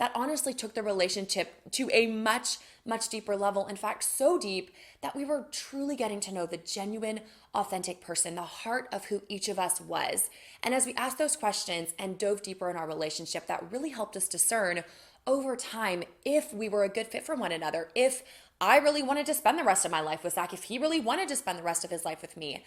that honestly took the relationship to a much, much deeper level. In fact, so deep that we were truly getting to know the genuine, authentic person, the heart of who each of us was. And as we asked those questions and dove deeper in our relationship, that really helped us discern over time if we were a good fit for one another, if I really wanted to spend the rest of my life with Zach, if he really wanted to spend the rest of his life with me.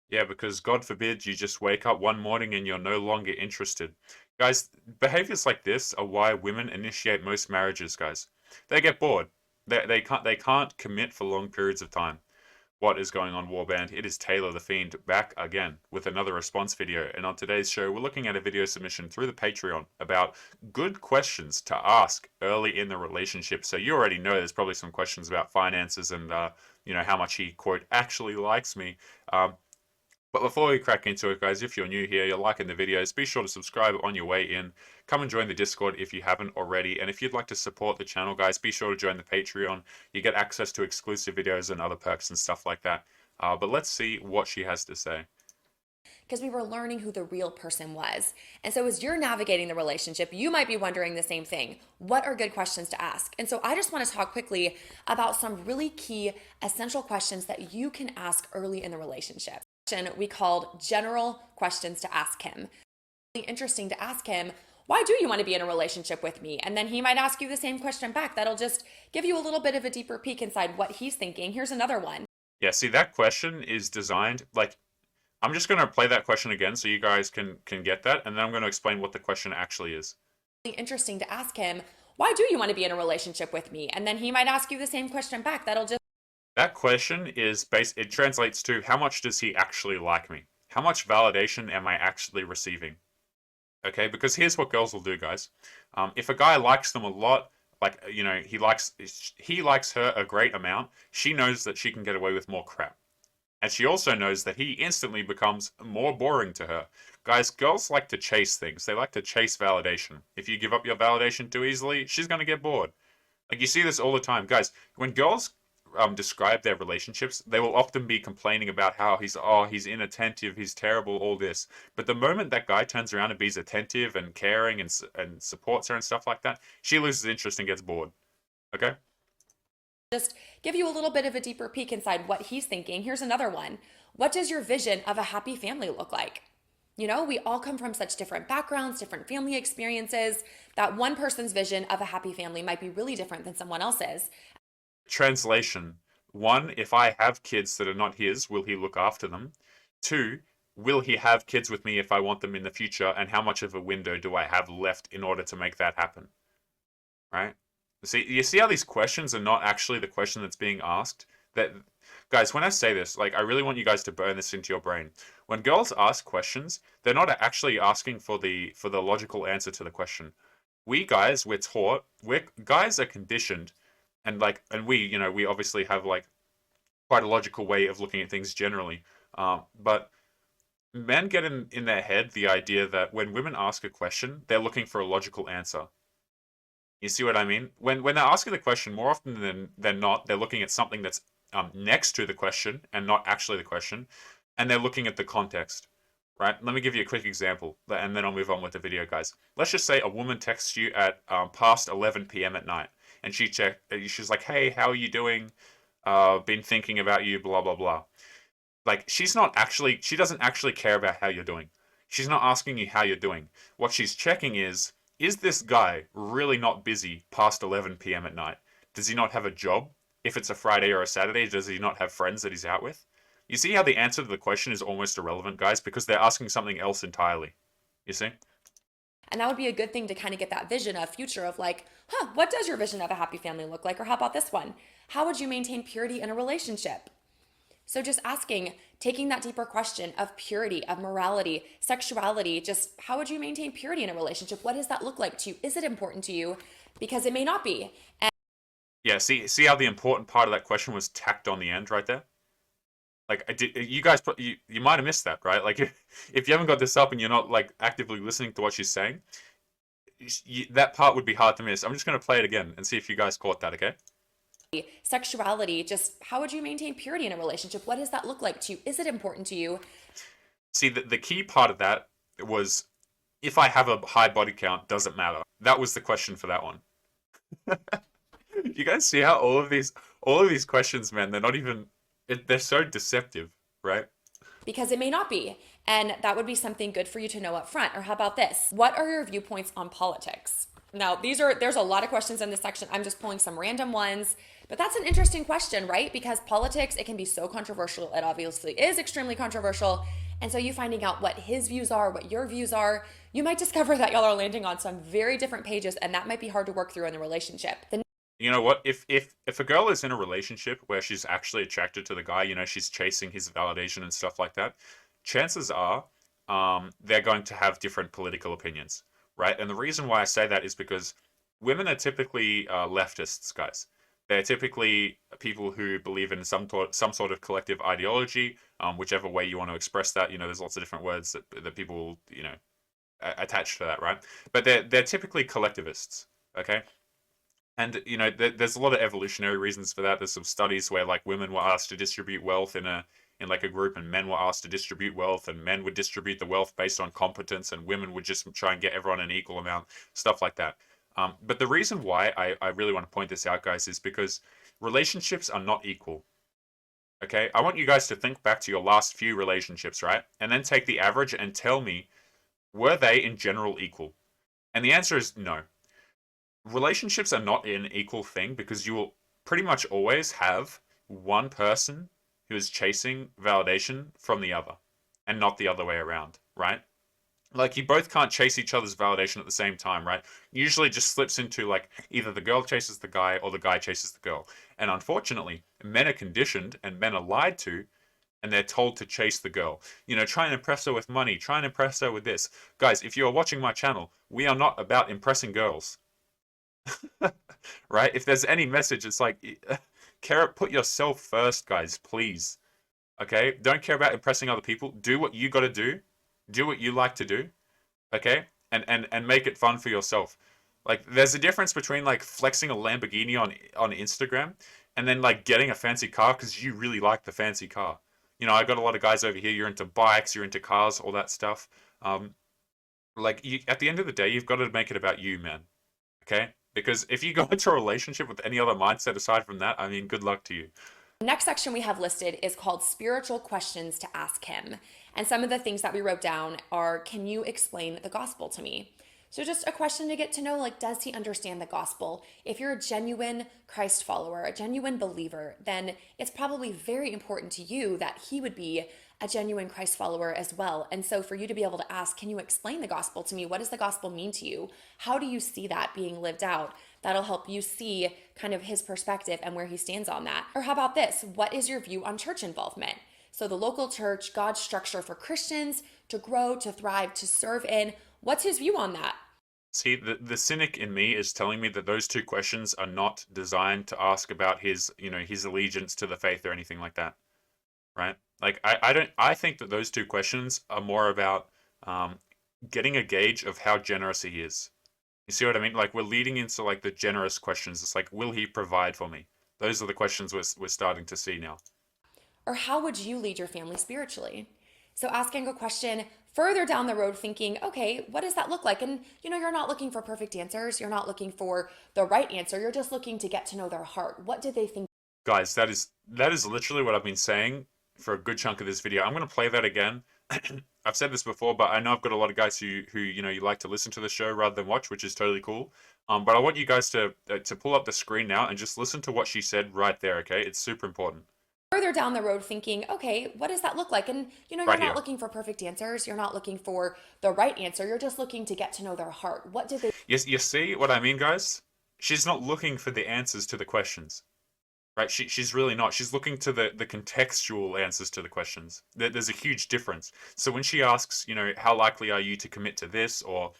Yeah, because God forbid you just wake up one morning and you're no longer interested. Guys, behaviors like this are why women initiate most marriages, guys. They get bored. They can't commit for long periods of time. What is going on, Warband? It is Taylor the Fiend back again with another response video. And on today's show, we're looking at a video submission through the Patreon about good questions to ask early in the relationship. So you already know there's probably some questions about finances and, how much he, quote, actually likes me. But before we crack into it, guys, if you're new here, you're liking the videos, be sure to subscribe on your way in. Come and join the Discord if you haven't already. And if you'd like to support the channel, guys, be sure to join the Patreon. You get access to exclusive videos and other perks and stuff like that. But let's see what she has to say. Because we were learning who the real person was. And so, as you're navigating the relationship, you might be wondering the same thing. What are good questions to ask? And so, I just want to talk quickly about some really key, essential questions that you can ask early in the relationship. We called general questions to ask him. Really interesting to ask him, why do you want to be in a relationship with me? And then he might ask you the same question back. That'll just give you a little bit of a deeper peek inside what he's thinking. Here's another one. Yeah, see, that question is designed, like, I'm just going to play that question again so you guys can get that, and then I'm going to explain what the question actually is. Really interesting to ask him, why do you want to be in a relationship with me? And then he might ask you the same question back. That'll just That question is it translates to how much does he actually like me? How much validation am I actually receiving? Okay, because here's what girls will do, guys. If a guy likes them a lot, like he likes her a great amount, she knows that she can get away with more crap. And she also knows that he instantly becomes more boring to her. Guys, girls like to chase things. They like to chase validation. If you give up your validation too easily, she's going to get bored. Like, you see this all the time. Guys, when girls describe their relationships, they will often be complaining about how he's inattentive, he's terrible, all this. But the moment that guy turns around and be's attentive and caring and supports her and stuff like that, she loses interest and gets bored. Okay? just give you a little bit of a deeper peek inside what he's thinking. Here's another one. What does your vision of a happy family look like? You know, we all come from such different backgrounds, different family experiences, that one person's vision of a happy family might be really different than someone else's. Translation. One, if I have kids that are not his, will he look after them? Two, will he have kids with me if I want them in the future, and how much of a window do I have left in order to make that happen? Right? See, you see how these questions are not actually the question that's being asked? That, guys, when I say this, like, I really want you guys to burn this into your brain. When girls ask questions, they're not actually asking for the logical answer to the question. We guys, we're taught, guys are conditioned, and we obviously have like quite a logical way of looking at things generally. But men get in their head the idea that when women ask a question, they're looking for a logical answer. You see what I mean? When they're asking the question, more often than not, they're looking at something that's next to the question and not actually the question, and they're looking at the context. Right? Let me give you a quick example, and then I'll move on with the video, guys. Let's just say a woman texts you at past 11 p.m. at night, and she's like, "Hey, how are you doing? Been thinking about you, blah blah blah." Like, she doesn't actually care about how you're doing. She's not asking you how you're doing. What she's checking is this guy really not busy past 11 p.m. at night? Does he not have a job? If it's a Friday or a Saturday, does he not have friends that he's out with? You see how the answer to the question is almost irrelevant, guys, because they're asking something else entirely. You see? And that would be a good thing to kind of get that vision of future of like, what does your vision of a happy family look like? Or how about this one? How would you maintain purity in a relationship? So just asking, taking that deeper question of purity, of morality, sexuality, just how would you maintain purity in a relationship? What does that look like to you? Is it important to you? Because it may not be. And Yeah, see how the important part of that question was tacked on the end right there? Like, you guys, you might have missed that, right? Like, if you haven't got this up and you're not like actively listening to what she's saying, that part would be hard to miss. I'm just going to play it again and see if you guys caught that, okay? sexuality, just how would you maintain purity in a relationship? What does that look like to you? Is it important to you? See, the key part of that was if I have a high body count, does it matter? That was the question for that one. You guys see how all of these questions, man, they're not even they're so deceptive, right? because it may not be. And that would be something good for you to know up front. Or how about this? What are your viewpoints on politics? Now, there's a lot of questions in this section. I'm just pulling some random ones, but that's an interesting question, right? Because politics, it can be so controversial. It obviously is extremely controversial. And so you finding out what his views are, what your views are, you might discover that y'all are landing on some very different pages, and that might be hard to work through in the relationship. You know what? If a girl is in a relationship where she's actually attracted to the guy, she's chasing his validation and stuff like that, chances are, they're going to have different political opinions, right? And the reason why I say that is because women are typically leftists, guys. They're typically people who believe in some sort of collective ideology, whichever way you want to express that. There's lots of different words that people attach to that, right? But they're typically collectivists, okay? And there's a lot of evolutionary reasons for that. There's some studies where like women were asked to distribute wealth in like a group, and men were asked to distribute wealth, and men would distribute the wealth based on competence, and women would just try and get everyone an equal amount, stuff like that. But the reason why I really want to point this out, guys, is because relationships are not equal. Okay, I want you guys to think back to your last few relationships, right? And then take the average and tell me, were they in general equal? And the answer is no. Relationships are not an equal thing because you will pretty much always have one person who is chasing validation from the other and not the other way around, right? Like, you both can't chase each other's validation at the same time, right? Usually just slips into like either the girl chases the guy or the guy chases the girl. And unfortunately, men are conditioned and men are lied to, and they're told to chase the girl. Try and impress her with money, try and impress her with this. Guys, if you are watching my channel, we are not about impressing girls. Right? If there's any message, it's like, put yourself first, guys, please. Okay? Don't care about impressing other people. Do what you got to do. Do what you like to do. Okay? And make it fun for yourself. Like, there's a difference between like flexing a Lamborghini on Instagram and then like getting a fancy car because you really like the fancy car. I got a lot of guys over here. You're into bikes, you're into cars, all that stuff. At the end of the day, you've got to make it about you, man. Okay? Because if you go into a relationship with any other mindset aside from that, I mean, good luck to you. The next section we have listed is called spiritual questions to ask him. And some of the things that we wrote down are, can you explain the gospel to me? So just a question to get to know, like, does he understand the gospel? If you're a genuine Christ follower, a genuine believer, then it's probably very important to you that he would be a genuine Christ follower as well. And so for you to be able to ask, can you explain the gospel to me? What does the gospel mean to you? How do you see that being lived out? That'll help you see kind of his perspective and where he stands on that. Or how about this? What is your view on church involvement? So the local church, God's structure for Christians to grow, to thrive, to serve in. What's his view on that? See, the cynic in me is telling me that those two questions are not designed to ask about his allegiance to the faith or anything like that, right? Like, I think that those two questions are more about getting a gauge of how generous he is. You see what I mean? Like, we're leading into like the generous questions. It's like, will he provide for me? Those are the questions we're starting to see now. Or how would you lead your family spiritually? So asking a question further down the road, thinking, okay, what does that look like? And you're not looking for perfect answers. You're not looking for the right answer. You're just looking to get to know their heart. What do they think? Guys, that is literally what I've been saying for a good chunk of this video. I'm going to play that again. I've said this before, but I know I've got a lot of guys who you like to listen to the show rather than watch, which is totally cool. But I want you guys to pull up the screen now and just listen to what she said right there, okay? It's super important. Further down the road, thinking, okay, what does that look like? And you're Right not here. looking for perfect answers. You're not looking for the right answer. You're just looking to get to know their heart. What do they Yes, you see what I mean, guys? She's not looking for the answers to the questions. Right? She's really not. She's looking to the contextual answers to the questions. There's a huge difference. So when she asks, how likely are you to commit to this, or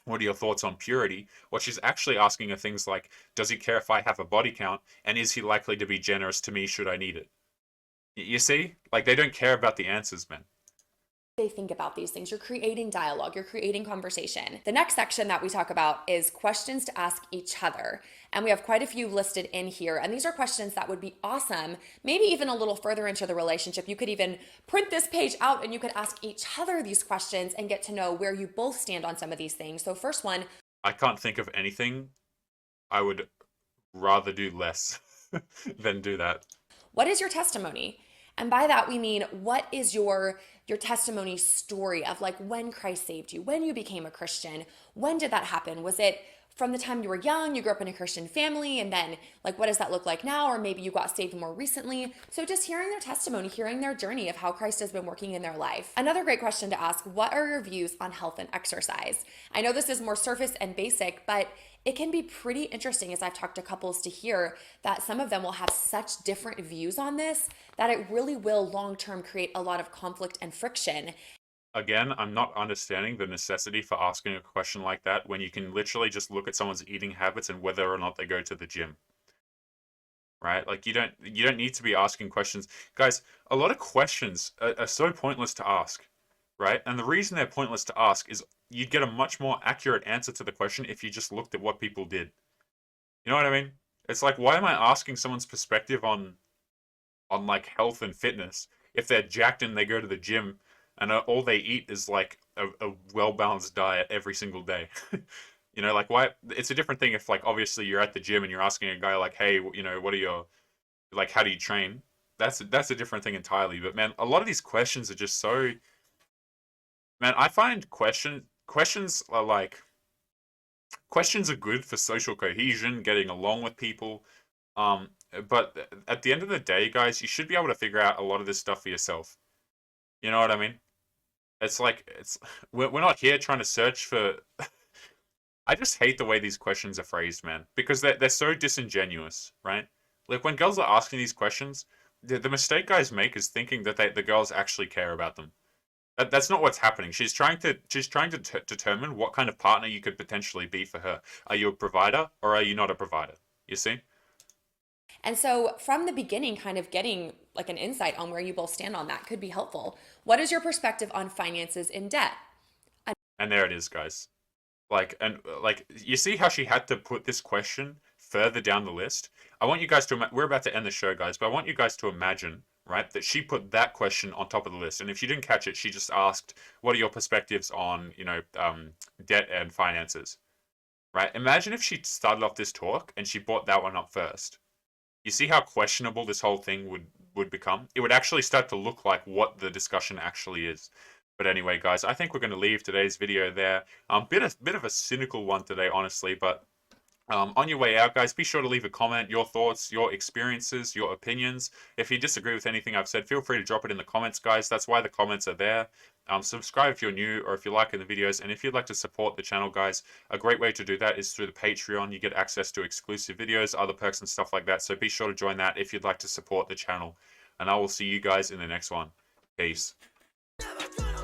what are your thoughts on purity? What she's actually asking are things like, does he care if I have a body count, and is he likely to be generous to me should I need it? You see? Like, they don't care about the answers, man. they think about these things. You're creating dialogue, you're creating conversation. The next section that we talk about is questions to ask each other. And we have quite a few listed in here. And these are questions that would be awesome, maybe even a little further into the relationship. You could even print this page out and you could ask each other these questions and get to know where you both stand on some of these things. So first one, I can't think of anything I would rather do less than do that. what is your testimony? And by that, we mean, what is your testimony story of like when Christ saved you, when you became a Christian? When did that happen? Was it from the time you were young, you grew up in a Christian family, and then like what does that look like now? Or maybe you got saved more recently. So just hearing their testimony, hearing their journey of how Christ has been working in their life. Another great question to ask, what are your views on health and exercise? I know this is more surface and basic, but it can be pretty interesting as I've talked to couples to hear that some of them will have such different views on this that it really will long-term create a lot of conflict and friction. Again, I'm not understanding the necessity for asking a question like that when you can literally just look at someone's eating habits and whether or not they go to the gym. Right? Like you don't need to be asking questions. Guys, a lot of questions are so pointless to ask, right? And the reason they're pointless to ask is you'd get a much more accurate answer to the question if you just looked at what people did. You know what I mean? It's like, why am I asking someone's perspective on like health and fitness if they're jacked and they go to the gym and all they eat is like a well-balanced diet every single day? You know, like why? It's a different thing if like obviously you're at the gym and you're asking a guy like, hey, you know, what are your, like, how do you train? That's a different thing entirely. But man, a lot of these questions are just so, man, I find questions are like, questions are good for social cohesion, getting along with people. But at the end of the day, guys, you should be able to figure out a lot of this stuff for yourself. You know what I mean? It's like, we're not here trying to search for. I just hate the way these questions are phrased, man, because they're so disingenuous, right? Like when girls are asking these questions, the mistake guys make is thinking that the girls actually care about them. That's not what's happening. She's trying to determine what kind of partner you could potentially be for her. Are you a provider or are you not a provider? You see? And so from the beginning, kind of getting like an insight on where you both stand on that could be helpful. What is your perspective on finances in debt? And there it is, guys. Like, you see how she had to put this question further down the list? I want you guys to, we're about to end the show, guys, but I want you guys to imagine, right, that she put that question on top of the list. And if you didn't catch it, she just asked, what are your perspectives on, you know, debt and finances, right? Imagine if she started off this talk and she brought that one up first. You see how questionable this whole thing would become? It would actually start to look like what the discussion actually is. But anyway, guys, I think we're going to leave today's video there. Bit of a cynical one today, honestly, but on your way out, guys, be sure to leave a comment, your thoughts, your experiences, your opinions. If you disagree with anything I've said, feel free to drop it in the comments, guys. That's why the comments are there. Subscribe if you're new or if you're liking the videos. And if you'd like to support the channel, guys, a great way to do that is through the Patreon. You get access to exclusive videos, other perks and stuff like that. So be sure to join that if you'd like to support the channel. And I will see you guys in the next one. Peace.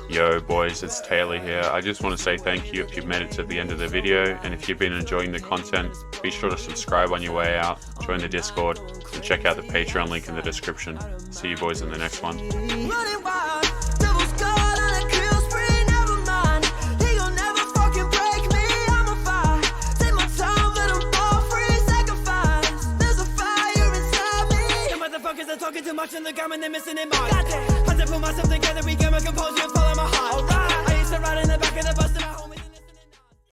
Yo boys, it's Taylor here. I just want to say thank you if you've made it to the end of the video, and if you've been enjoying the content, be sure to subscribe on your way out, join the Discord, and check out the Patreon link in the description. See you boys in the next one. Talking too much in the gum and they're missing it mark. Had to put myself together, we can compose you, follow my heart. Alright, I used to ride in the back of the bus and I